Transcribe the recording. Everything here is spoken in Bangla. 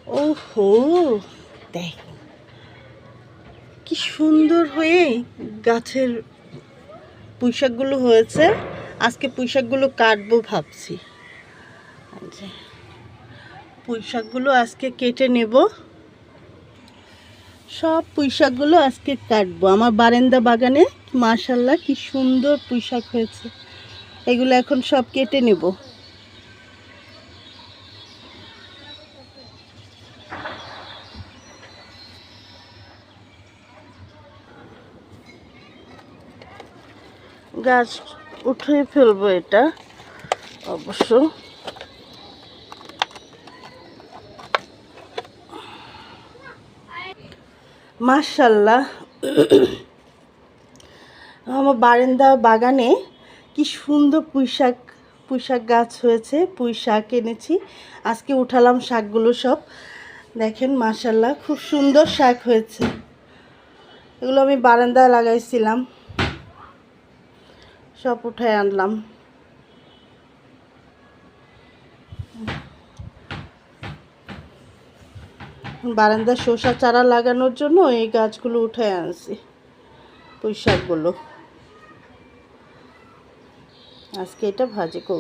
ওহো, দেখ কি সুন্দর হয়ে গাছের পুঁইশাকগুলো হয়েছে। আজকে পুঁইশাকগুলো কাটবো ভাবছি। পুঁইশাকগুলো আজকে কেটে নেব। সব পুঁইশাকগুলো আজকে কাটবো। আমার বারান্দা বাগানে মাশাআল্লাহ কি সুন্দর পুঁইশাক হয়েছে। এগুলো এখন সব কেটে নেব। গাছ উঠিয়ে ফেলবো এটা অবশ্য। মাশাআল্লাহ আমার বারান্দা বাগানে কি সুন্দর পুঁইশাক গাছ হয়েছে। পুঁইশাক এনেছি, আজকে উঠালাম শাকগুলো সব। দেখেন মাশাআল্লাহ খুব সুন্দর শাক হয়েছে। এগুলো আমি বারান্দায় লাগাইছিলাম, সব উঠায় আনলাম। বারান্দায় শসা চারা লাগানোর জন্য এই গাছগুলো উঠায় আনছি। পুঁইশাকগুলো আজকে এটা ভাজি করব।